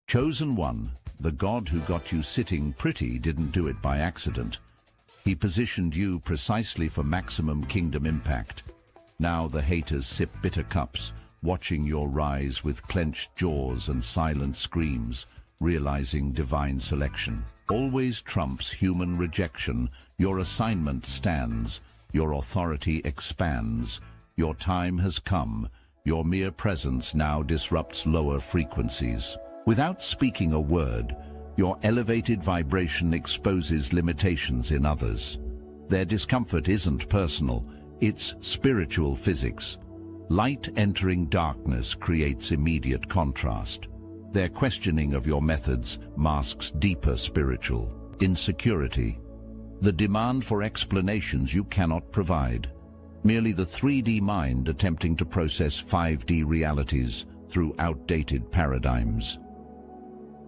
Chosen one, the god who got you sitting pretty didn't do it by accident. He positioned you precisely for maximum kingdom impact. Now the haters sip bitter cups, watching your rise with clenched jaws and silent screams, realizing divine selection always trumps human rejection. Your assignment stands, your authority expands, your time has come, your mere presence now disrupts lower frequencies. Without speaking a word, your elevated vibration exposes limitations in others. Their discomfort isn't personal, it's spiritual physics. Light entering darkness creates immediate contrast. Their questioning of your methods masks deeper spiritual insecurity. The demand for explanations you cannot provide. Merely the 3D mind attempting to process 5D realities through outdated paradigms.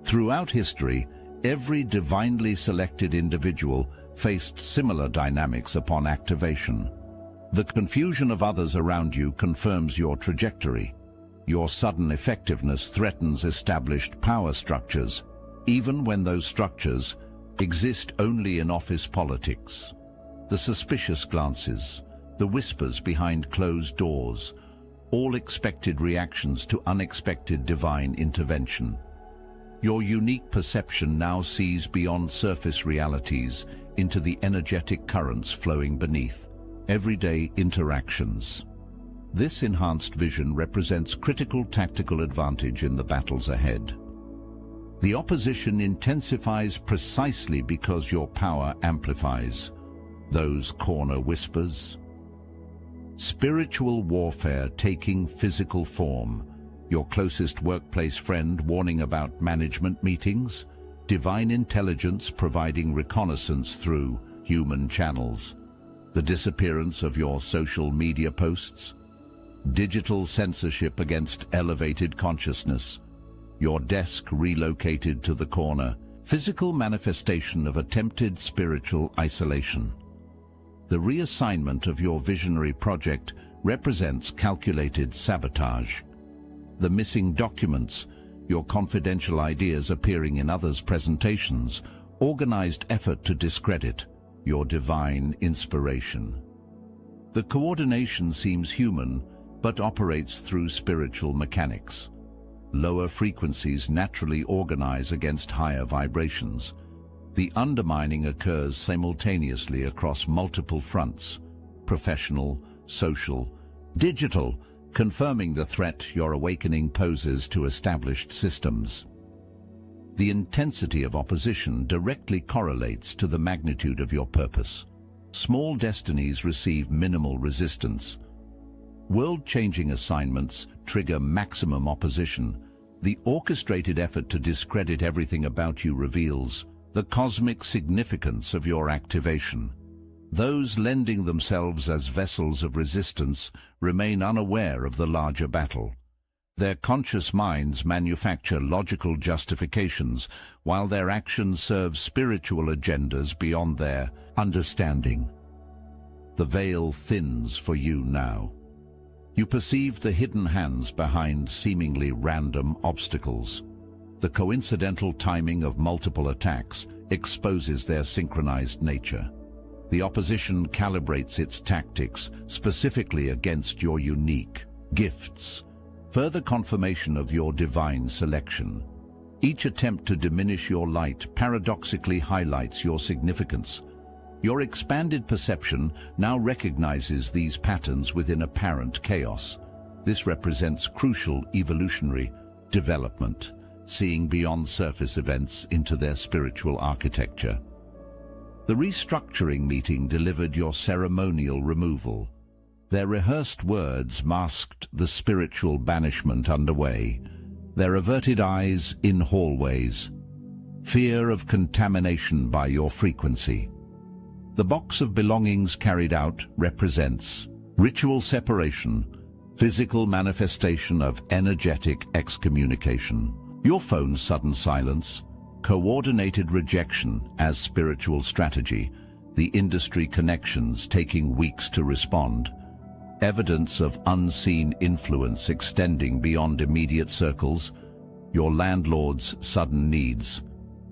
Throughout history, every divinely selected individual faced similar dynamics upon activation. The confusion of others around you confirms your trajectory. Your sudden effectiveness threatens established power structures, even when those structures exist only in office politics. The suspicious glances, the whispers behind closed doors, all expected reactions to unexpected divine intervention. Your unique perception now sees beyond surface realities into the energetic currents flowing beneath everyday interactions. This enhanced vision represents critical tactical advantage in the battles ahead. The opposition intensifies precisely because your power amplifies those corner whispers. Spiritual warfare taking physical form. Your closest workplace friend warning about management meetings. Divine intelligence providing reconnaissance through human channels. The disappearance of your social media posts. Digital censorship against elevated consciousness. Your desk relocated to the corner. Physical manifestation of attempted spiritual isolation. The reassignment of your visionary project represents calculated sabotage. The missing documents, your confidential ideas appearing in others' presentations, organized effort to discredit your divine inspiration. The coordination seems human, but operates through spiritual mechanics. Lower frequencies naturally organize against higher vibrations. The undermining occurs simultaneously across multiple fronts: professional, social, digital, confirming the threat your awakening poses to established systems. The intensity of opposition directly correlates to the magnitude of your purpose. Small destinies receive minimal resistance. World-changing assignments trigger maximum opposition. The orchestrated effort to discredit everything about you reveals the cosmic significance of your activation. Those lending themselves as vessels of resistance remain unaware of the larger battle. Their conscious minds manufacture logical justifications, while their actions serve spiritual agendas beyond their understanding. The veil thins for you now. You perceive the hidden hands behind seemingly random obstacles. The coincidental timing of multiple attacks exposes their synchronized nature. The opposition calibrates its tactics specifically against your unique gifts. Further confirmation of your divine selection. Each attempt to diminish your light paradoxically highlights your significance. Your expanded perception now recognizes these patterns within apparent chaos. This represents crucial evolutionary development, seeing beyond surface events into their spiritual architecture. The restructuring meeting delivered your ceremonial removal. Their rehearsed words masked the spiritual banishment underway, their averted eyes in hallways, fear of contamination by your frequency. The box of belongings carried out represents ritual separation, physical manifestation of energetic excommunication. Your phone's sudden silence, coordinated rejection as spiritual strategy, the industry connections taking weeks to respond, evidence of unseen influence extending beyond immediate circles. your landlord's sudden needs,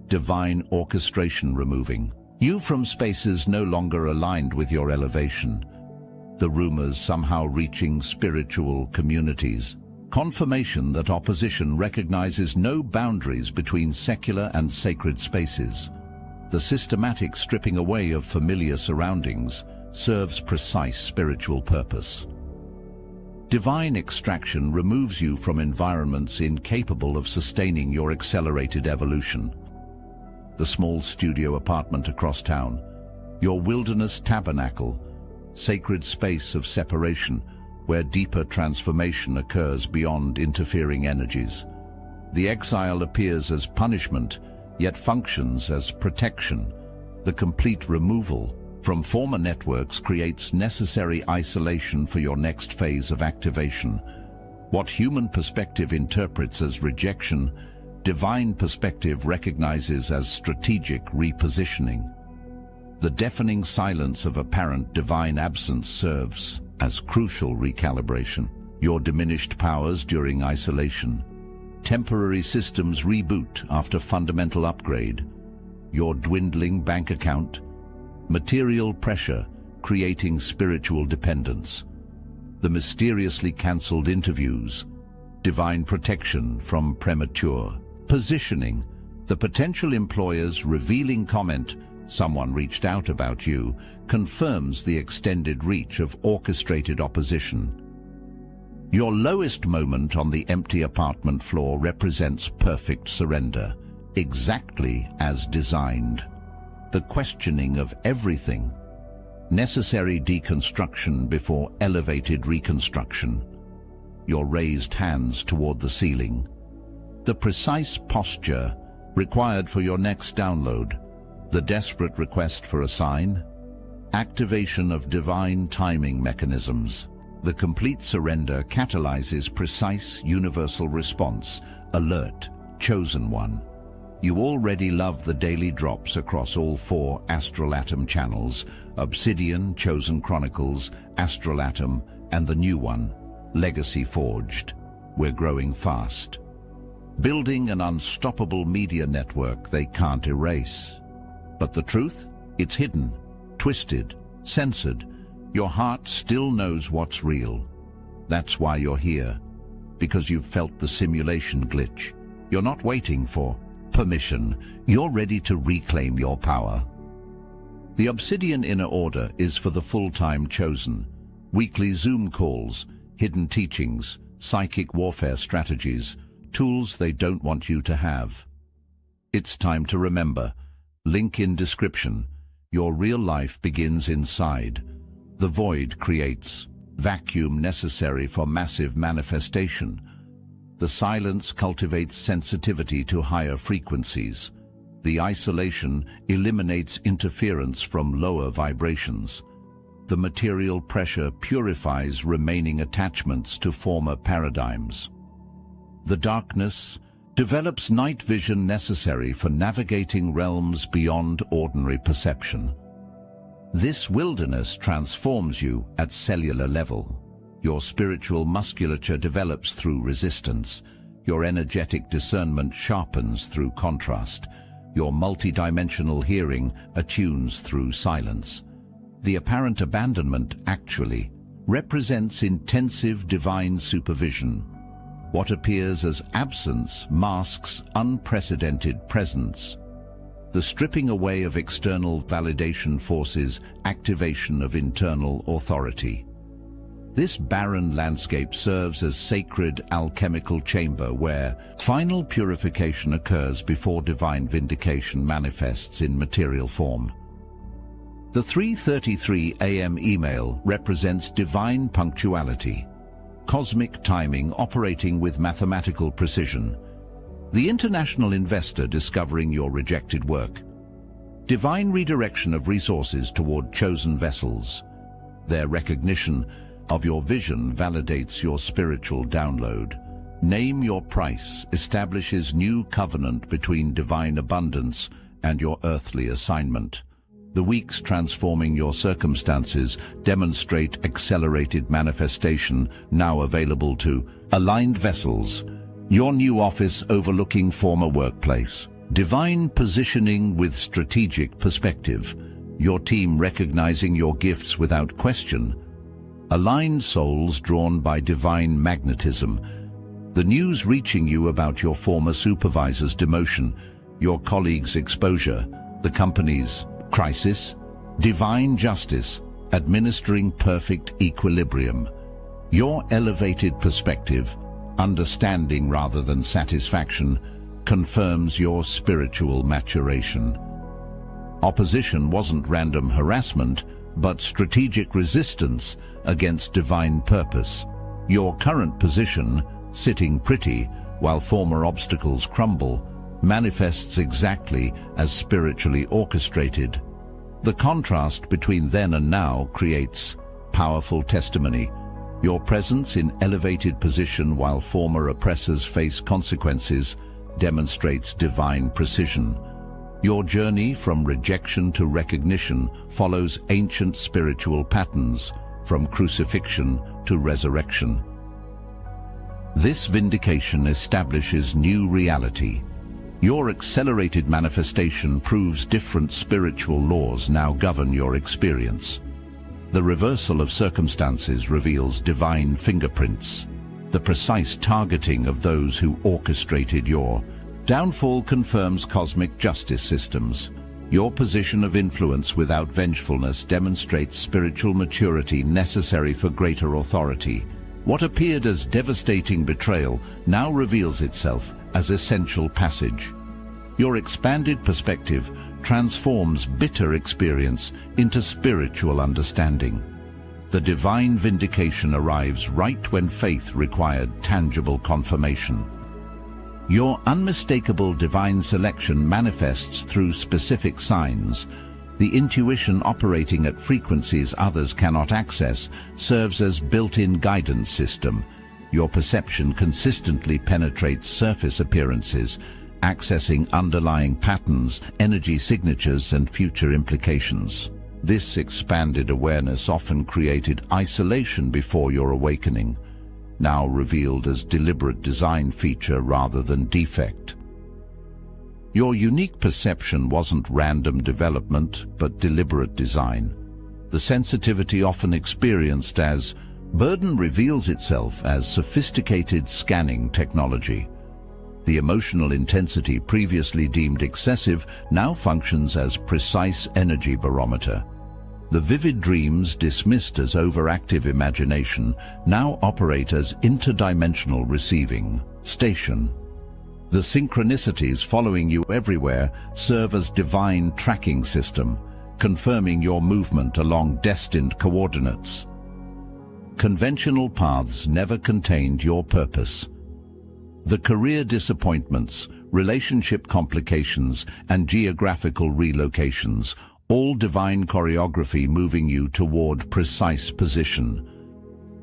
divine orchestration removing you from spaces no longer aligned with your elevation, the rumors somehow reaching spiritual communities, confirmation that opposition recognizes no boundaries between secular and sacred spaces. The systematic stripping away of familiar surroundings serves precise spiritual purpose. Divine extraction removes you from environments incapable of sustaining your accelerated evolution. The small studio apartment across town, your wilderness tabernacle, sacred space of separation where deeper transformation occurs beyond interfering energies. The exile appears as punishment, yet functions as protection. The complete removal from former networks creates necessary isolation for your next phase of activation. What human perspective interprets as rejection, divine perspective recognizes as strategic repositioning. The deafening silence of apparent divine absence serves as crucial recalibration. Your diminished powers during isolation, temporary systems reboot after fundamental upgrade, your dwindling bank account, material pressure creating spiritual dependence, the mysteriously cancelled interviews, divine protection from premature positioning, the potential employer's revealing comment, "Someone reached out about you," confirms the extended reach of orchestrated opposition. Your lowest moment on the empty apartment floor represents perfect surrender, exactly as designed. The questioning of everything, necessary deconstruction before elevated reconstruction. Your raised hands toward the ceiling. The precise posture required for your next download. The desperate request for a sign. Activation of divine timing mechanisms. The complete surrender catalyzes precise universal response. Alert, chosen one. You already love the daily drops across all 4 Astral Atom channels: Obsidian, Chosen Chronicles, Astral Atom, and the new one, Legacy Forged. We're growing fast, building an unstoppable media network they can't erase. But the truth? It's hidden, twisted, censored. Your heart still knows what's real. That's why you're here, because you've felt the simulation glitch. You're not waiting for permission. You're ready to reclaim your power. The Obsidian Inner Order is for the full-time chosen. Weekly Zoom calls, hidden teachings, psychic warfare strategies, tools they don't want you to have. It's time to remember. Link in description. Your real life begins inside. The void creates vacuum necessary for massive manifestation. The silence cultivates sensitivity to higher frequencies. The isolation eliminates interference from lower vibrations. The material pressure purifies remaining attachments to former paradigms. The darkness develops night vision necessary for navigating realms beyond ordinary perception. This wilderness transforms you at cellular level. Your spiritual musculature develops through resistance. Your energetic discernment sharpens through contrast. Your multidimensional hearing attunes through silence. The apparent abandonment actually represents intensive divine supervision. What appears as absence masks unprecedented presence. The stripping away of external validation forces activation of internal authority. This barren landscape serves as sacred alchemical chamber where final purification occurs before divine vindication manifests in material form. The 3:33 a.m. email represents divine punctuality, cosmic timing operating with mathematical precision. The international investor discovering your rejected work. Divine redirection of resources toward chosen vessels. Their recognition of your vision validates your spiritual download. Name your price establishes new covenant between divine abundance and your earthly assignment. The weeks transforming your circumstances demonstrate accelerated manifestation now available to aligned vessels. Your new office overlooking former workplace. Divine positioning with strategic perspective. Your team recognizing your gifts without question. Aligned souls drawn by divine magnetism. The news reaching you about your former supervisor's demotion, your colleague's exposure, the company's crisis. Divine justice, administering perfect equilibrium. Your elevated perspective, understanding rather than satisfaction, confirms your spiritual maturation. Opposition wasn't random harassment, but strategic resistance against divine purpose. Your current position, sitting pretty while former obstacles crumble, manifests exactly as spiritually orchestrated. The contrast between then and now creates powerful testimony. Your presence in elevated position while former oppressors face consequences demonstrates divine precision. Your journey from rejection to recognition follows ancient spiritual patterns, from crucifixion to resurrection. This vindication establishes new reality. Your accelerated manifestation proves different spiritual laws now govern your experience. The reversal of circumstances reveals divine fingerprints. The precise targeting of those who orchestrated your downfall confirms cosmic justice systems. Your position of influence without vengefulness demonstrates spiritual maturity necessary for greater authority. What appeared as devastating betrayal now reveals itself as essential passage. Your expanded perspective transforms bitter experience into spiritual understanding. The divine vindication arrives right when faith required tangible confirmation. Your unmistakable divine selection manifests through specific signs. The intuition operating at frequencies others cannot access serves as built-in guidance system. Your perception consistently penetrates surface appearances, accessing underlying patterns, energy signatures, and future implications. This expanded awareness often created isolation before your awakening, now revealed as deliberate design feature rather than defect. Your unique perception wasn't random development, but deliberate design. The sensitivity often experienced as burden reveals itself as sophisticated scanning technology. The emotional intensity previously deemed excessive now functions as precise energy barometer. The vivid dreams dismissed as overactive imagination now operate as interdimensional receiving station. The synchronicities following you everywhere serve as divine tracking system, confirming your movement along destined coordinates. Conventional paths never contained your purpose. The career disappointments, relationship complications, and geographical relocations, all divine choreography moving you toward precise position.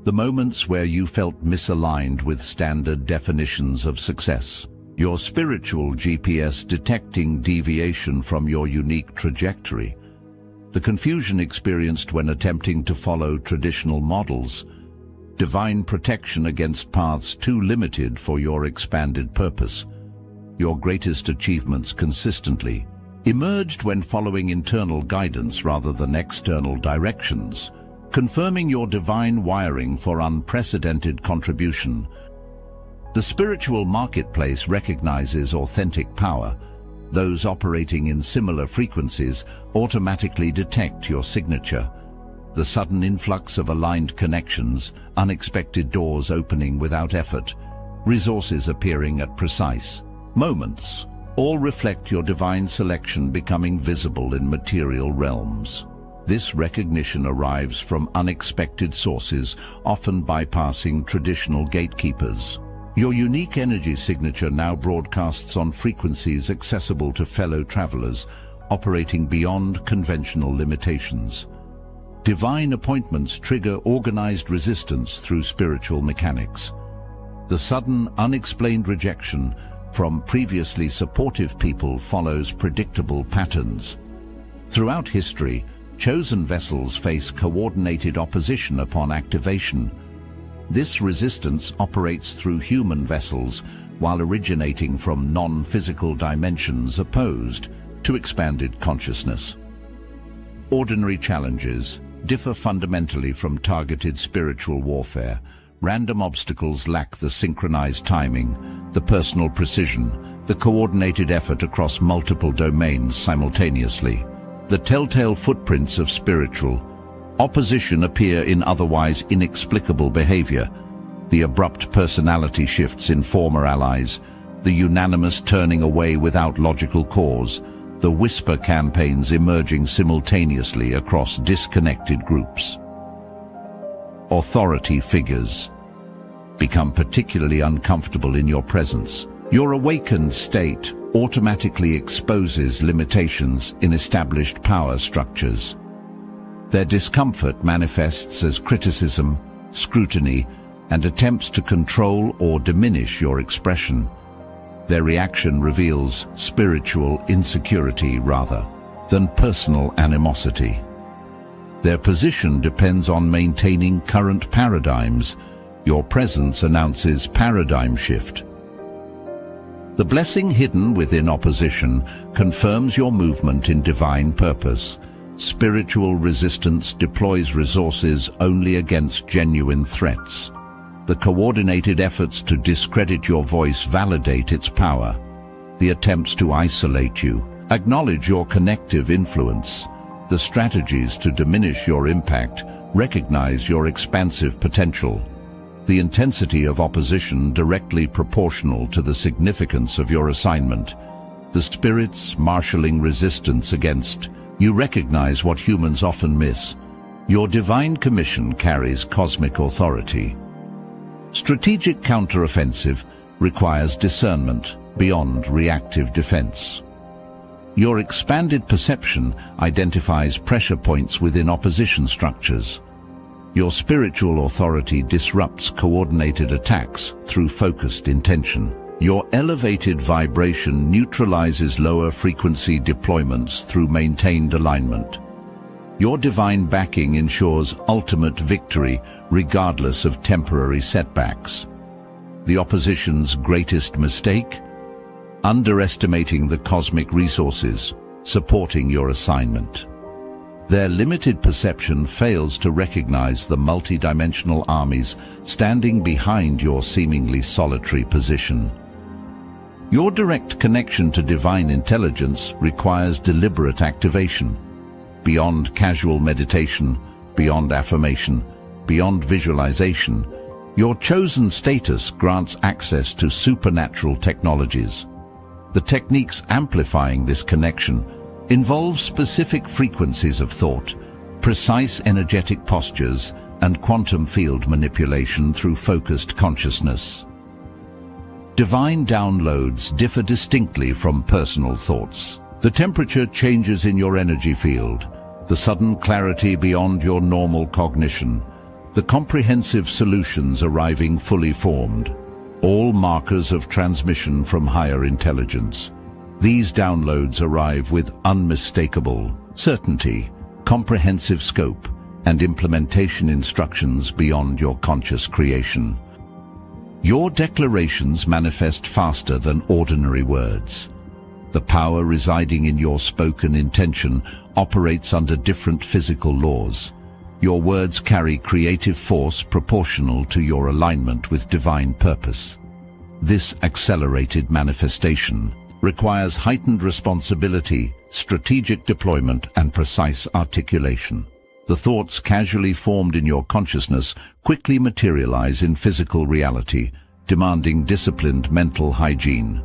The moments where you felt misaligned with standard definitions of success. Your spiritual GPS detecting deviation from your unique trajectory. The confusion experienced when attempting to follow traditional models. Divine protection against paths too limited for your expanded purpose. Your greatest achievements consistently emerged when following internal guidance rather than external directions, confirming your divine wiring for unprecedented contribution. The spiritual marketplace recognizes authentic power. Those operating in similar frequencies automatically detect your signature. The sudden influx of aligned connections, unexpected doors opening without effort, resources appearing at precise moments, all reflect your divine selection becoming visible in material realms. This recognition arrives from unexpected sources, often bypassing traditional gatekeepers. Your unique energy signature now broadcasts on frequencies accessible to fellow travelers, operating beyond conventional limitations. Divine appointments trigger organized resistance through spiritual mechanics. The sudden, unexplained rejection from previously supportive people follows predictable patterns. Throughout history, chosen vessels face coordinated opposition upon activation. This resistance operates through human vessels, while originating from non-physical dimensions opposed to expanded consciousness. Ordinary challenges differ fundamentally from targeted spiritual warfare. Random obstacles lack the synchronized timing, the personal precision, the coordinated effort across multiple domains simultaneously. The telltale footprints of spiritual opposition appear in otherwise inexplicable behavior. The abrupt personality shifts in former allies, the unanimous turning away without logical cause, the whisper campaigns emerging simultaneously across disconnected groups. Authority figures become particularly uncomfortable in your presence. Your awakened state automatically exposes limitations in established power structures. Their discomfort manifests as criticism, scrutiny, and attempts to control or diminish your expression. Their reaction reveals spiritual insecurity rather than personal animosity. Their position depends on maintaining current paradigms. Your presence announces paradigm shift. The blessing hidden within opposition confirms your movement in divine purpose. Spiritual resistance deploys resources only against genuine threats. The coordinated efforts to discredit your voice validate its power. The attempts to isolate you acknowledge your connective influence. The strategies to diminish your impact recognize your expansive potential. The intensity of opposition directly proportional to the significance of your assignment. The spirits marshalling resistance against you recognize what humans often miss. Your divine commission carries cosmic authority. Strategic counteroffensive requires discernment beyond reactive defense. Your expanded perception identifies pressure points within opposition structures. Your spiritual authority disrupts coordinated attacks through focused intention. Your elevated vibration neutralizes lower frequency deployments through maintained alignment. Your divine backing ensures ultimate victory regardless of temporary setbacks. The opposition's greatest mistake? Underestimating the cosmic resources supporting your assignment. Their limited perception fails to recognize the multidimensional armies standing behind your seemingly solitary position. Your direct connection to divine intelligence requires deliberate activation. Beyond casual meditation, beyond affirmation, beyond visualization, your chosen status grants access to supernatural technologies. The techniques amplifying this connection involve specific frequencies of thought, precise energetic postures, and quantum field manipulation through focused consciousness. Divine downloads differ distinctly from personal thoughts. The temperature changes in your energy field, the sudden clarity beyond your normal cognition, the comprehensive solutions arriving fully formed, all markers of transmission from higher intelligence. These downloads arrive with unmistakable certainty, comprehensive scope, and implementation instructions beyond your conscious creation. Your declarations manifest faster than ordinary words. The power residing in your spoken intention operates under different physical laws. Your words carry creative force proportional to your alignment with divine purpose. This accelerated manifestation requires heightened responsibility, strategic deployment, and precise articulation. The thoughts casually formed in your consciousness quickly materialize in physical reality, demanding disciplined mental hygiene.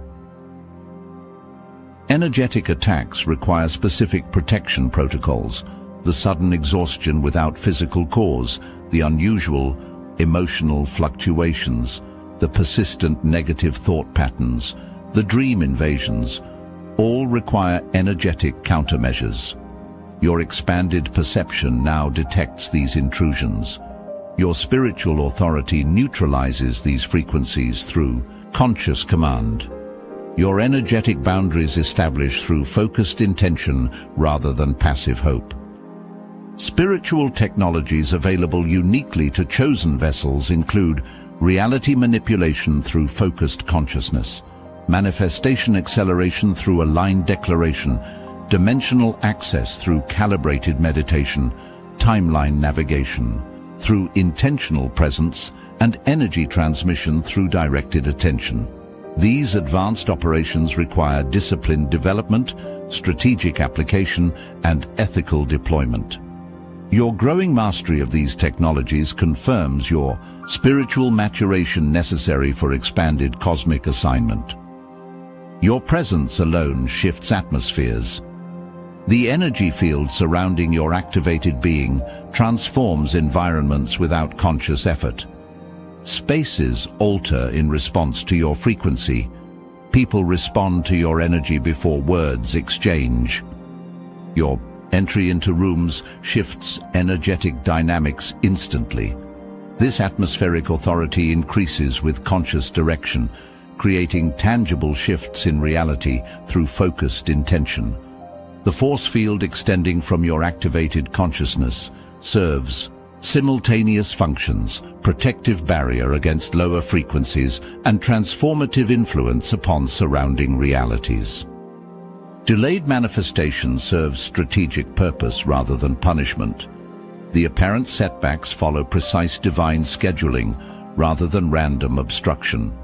Energetic attacks require specific protection protocols. The sudden exhaustion without physical cause, the unusual emotional fluctuations, the persistent negative thought patterns, the dream invasions, all require energetic countermeasures. Your expanded perception now detects these intrusions. Your spiritual authority neutralizes these frequencies through conscious command. Your energetic boundaries established through focused intention rather than passive hope. Spiritual technologies available uniquely to chosen vessels include reality manipulation through focused consciousness, manifestation acceleration through aligned declaration, dimensional access through calibrated meditation, timeline navigation through intentional presence, and energy transmission through directed attention. These advanced operations require disciplined development, strategic application, and ethical deployment. Your growing mastery of these technologies confirms your spiritual maturation necessary for expanded cosmic assignment. Your presence alone shifts atmospheres. The energy field surrounding your activated being transforms environments without conscious effort. Spaces alter in response to your frequency. People respond to your energy before words exchange. Your entry into rooms shifts energetic dynamics instantly. This atmospheric authority increases with conscious direction, creating tangible shifts in reality through focused intention. The force field extending from your activated consciousness serves simultaneous functions, protective barrier against lower frequencies, and transformative influence upon surrounding realities. Delayed manifestation serves strategic purpose rather than punishment. The apparent setbacks follow precise divine scheduling rather than random obstruction.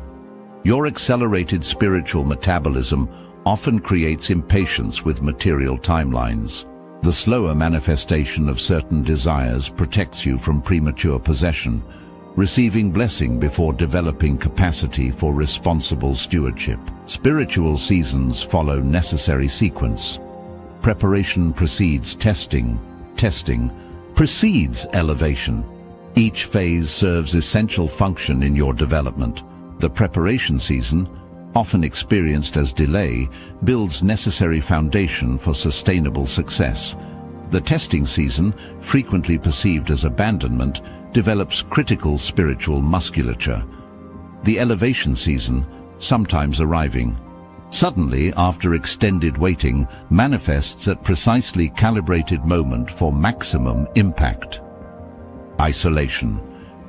Your accelerated spiritual metabolism often creates impatience with material timelines. The slower manifestation of certain desires protects you from premature possession, receiving blessing before developing capacity for responsible stewardship. Spiritual seasons follow necessary sequence. Preparation precedes testing. Testing precedes elevation. Each phase serves essential function in your development. The preparation season, often experienced as delay, builds necessary foundation for sustainable success. The testing season, frequently perceived as abandonment, develops critical spiritual musculature. The elevation season, sometimes arriving suddenly after extended waiting, manifests at precisely calibrated moment for maximum impact. Isolation.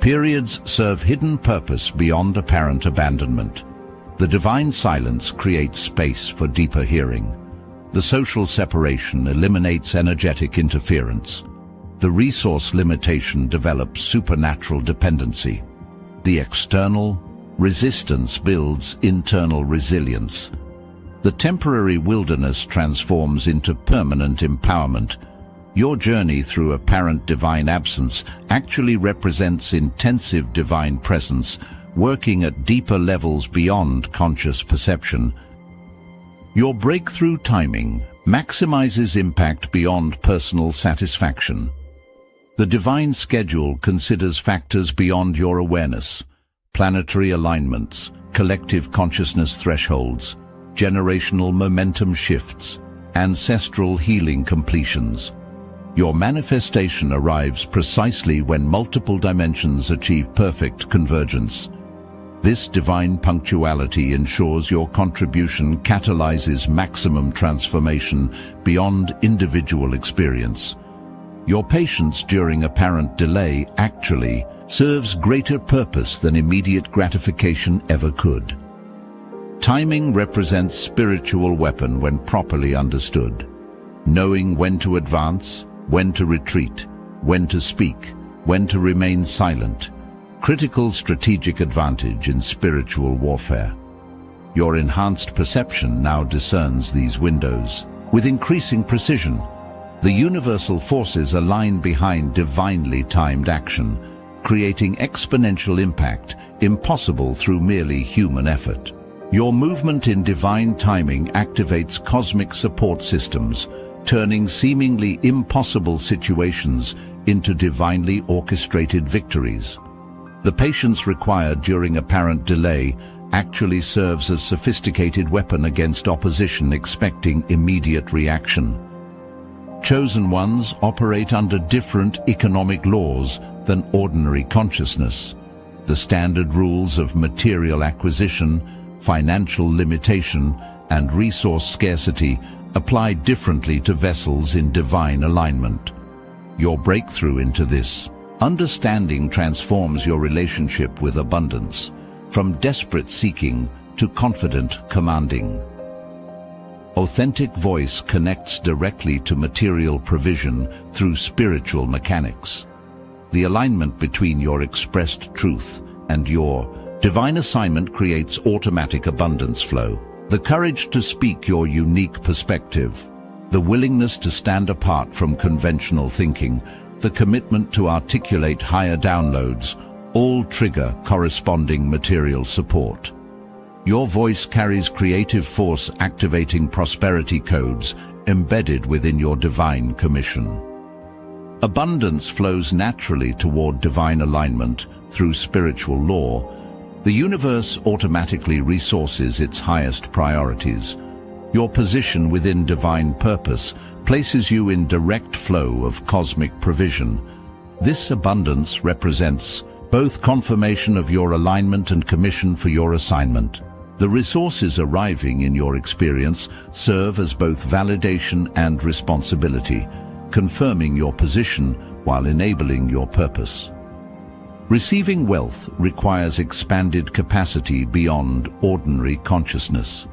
Periods serve hidden purpose beyond apparent abandonment. The divine silence creates space for deeper hearing. The social separation eliminates energetic interference. The resource limitation develops supernatural dependency. The external resistance builds internal resilience. The temporary wilderness transforms into permanent empowerment. Your journey through apparent divine absence actually represents intensive divine presence, working at deeper levels beyond conscious perception. Your breakthrough timing maximizes impact beyond personal satisfaction. The divine schedule considers factors beyond your awareness: planetary alignments, collective consciousness thresholds, generational momentum shifts, ancestral healing completions. Your manifestation arrives precisely when multiple dimensions achieve perfect convergence. This divine punctuality ensures your contribution catalyzes maximum transformation beyond individual experience. Your patience during apparent delay actually serves greater purpose than immediate gratification ever could. Timing represents spiritual weapon when properly understood. Knowing when to advance, when to retreat, when to speak, when to remain silent. Critical strategic advantage in spiritual warfare. Your enhanced perception now discerns these windows. With increasing precision, the universal forces align behind divinely timed action, creating exponential impact impossible through merely human effort. Your movement in divine timing activates cosmic support systems, turning seemingly impossible situations into divinely orchestrated victories. The patience required during apparent delay actually serves as sophisticated weapon against opposition expecting immediate reaction. Chosen ones operate under different economic laws than ordinary consciousness. The standard rules of material acquisition, financial limitation, and resource scarcity apply differently to vessels in divine alignment. Your breakthrough into this Understanding transforms your relationship with abundance, from desperate seeking to confident commanding. Authentic voice connects directly to material provision through spiritual mechanics. The alignment between your expressed truth and your divine assignment creates automatic abundance flow. The courage to speak your unique perspective, the willingness to stand apart from conventional thinking, the commitment to articulate higher downloads, all trigger corresponding material support. Your voice carries creative force, activating prosperity codes embedded within your divine commission. Abundance flows naturally toward divine alignment through spiritual law. The universe automatically resources its highest priorities. Your position within divine purpose places you in direct flow of cosmic provision. This abundance represents both confirmation of your alignment and commission for your assignment. The resources arriving in your experience serve as both validation and responsibility, confirming your position while enabling your purpose. Receiving wealth requires expanded capacity beyond ordinary consciousness.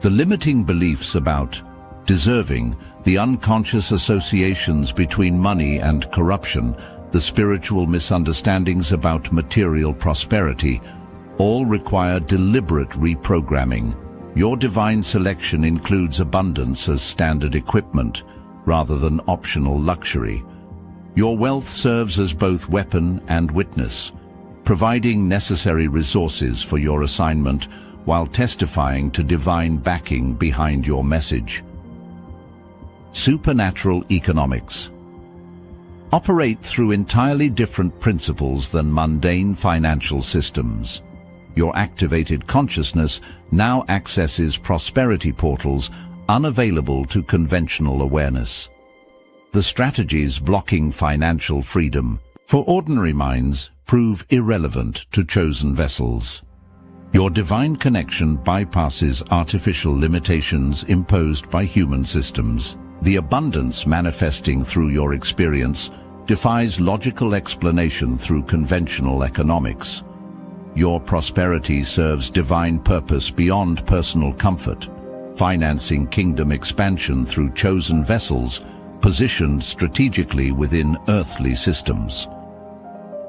The limiting beliefs about deserving, the unconscious associations between money and corruption, the spiritual misunderstandings about material prosperity, all require deliberate reprogramming. Your divine selection includes abundance as standard equipment, rather than optional luxury. Your wealth serves as both weapon and witness, providing necessary resources for your assignment while testifying to divine backing behind your message. Supernatural economics operate through entirely different principles than mundane financial systems. Your activated consciousness now accesses prosperity portals unavailable to conventional awareness. The strategies blocking financial freedom for ordinary minds prove irrelevant to chosen vessels. Your divine connection bypasses artificial limitations imposed by human systems. The abundance manifesting through your experience defies logical explanation through conventional economics. Your prosperity serves divine purpose beyond personal comfort, financing kingdom expansion through chosen vessels positioned strategically within earthly systems.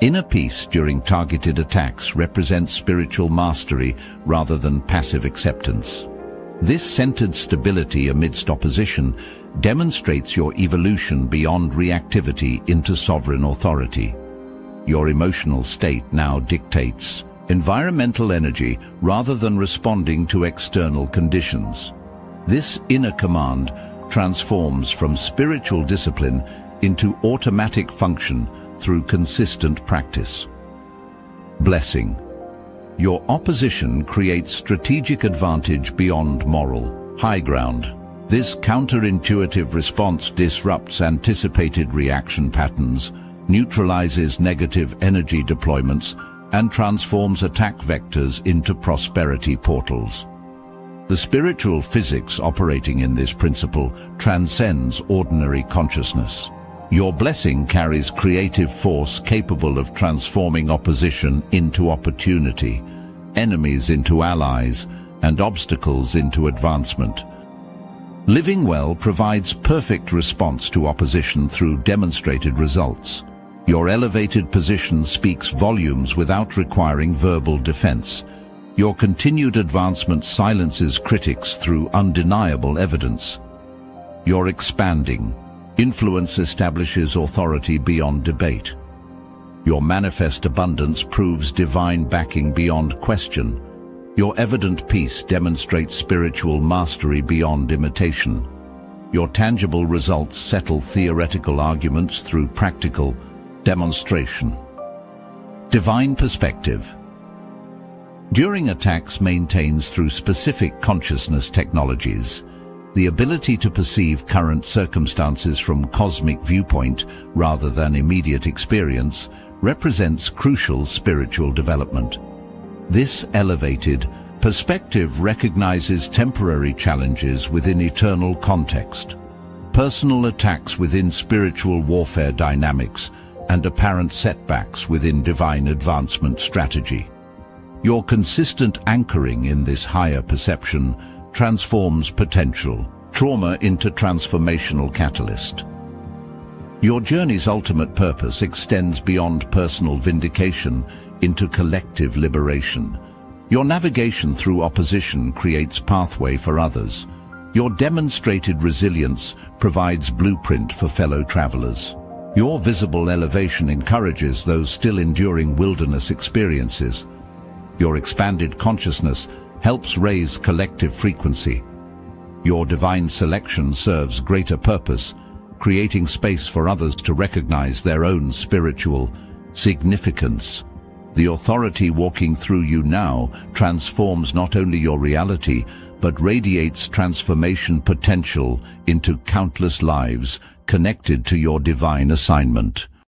Inner peace during targeted attacks represents spiritual mastery rather than passive acceptance. This centered stability amidst opposition demonstrates your evolution beyond reactivity into sovereign authority. Your emotional state now dictates environmental energy rather than responding to external conditions. This inner command transforms from spiritual discipline into automatic function through consistent practice. Blessing. Your opposition creates strategic advantage beyond moral high ground. This counterintuitive response disrupts anticipated reaction patterns, neutralizes negative energy deployments, and transforms attack vectors into prosperity portals. The spiritual physics operating in this principle transcends ordinary consciousness. Your blessing carries creative force capable of transforming opposition into opportunity, enemies into allies, and obstacles into advancement. Living well provides perfect response to opposition through demonstrated results. Your elevated position speaks volumes without requiring verbal defense. Your continued advancement silences critics through undeniable evidence. Your expanding influence establishes authority beyond debate. Your manifest abundance proves divine backing beyond question. Your evident peace demonstrates spiritual mastery beyond imitation. Your tangible results settle theoretical arguments through practical demonstration. Divine perspective. During attacks maintains through specific consciousness technologies, the ability to perceive current circumstances from cosmic viewpoint rather than immediate experience represents crucial spiritual development. This elevated perspective recognizes temporary challenges within eternal context. Personal attacks within spiritual warfare dynamics and apparent setbacks within divine advancement strategy. Your consistent anchoring in this higher perception transforms potential trauma into transformational catalyst. Your journey's ultimate purpose extends beyond personal vindication into collective liberation. Your navigation through opposition creates pathway for others. Your demonstrated resilience provides blueprint for fellow travelers. Your visible elevation encourages those still enduring wilderness experiences. Your expanded consciousness helps raise collective frequency. Your divine selection serves greater purpose, creating space for others to recognize their own spiritual significance. The authority walking through you now transforms not only your reality, but radiates transformation potential into countless lives connected to your divine assignment.